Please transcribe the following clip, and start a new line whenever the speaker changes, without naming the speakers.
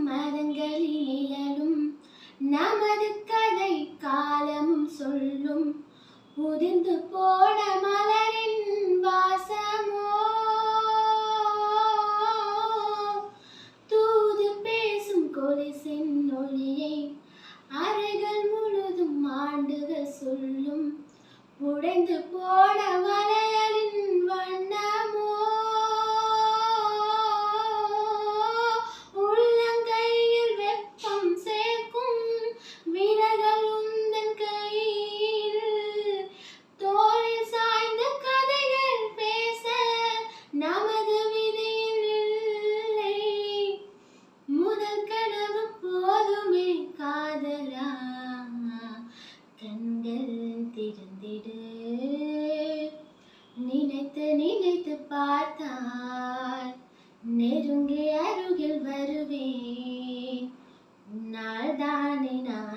மரங்களின் நிழலும் நமது கதை காலமும் சொல்லும் உதிர்ந்து போன மலரின் வாசமோ தூது பேசும் கொலுசின் ஒளியை அறைகள் முழுதும் ஆண்டுகள் சொல்லும் உடைந்து போன வளையலின் வண்ணமோ உள்ளங்கையில் வெப்பம் சேர்க்கும் விரல்கள் உந்தன் கையில் தோளில் சாய்ந்த கதைகள் பேச நமது விதியில் இல்லை முதல் கனவு போதுமே காதலா கண்கள் திறந்திடு நினைத்து நினைத்து பார்த்தால் நெருங்கி அருகில் வருவேன் உன்னால் தானே நான்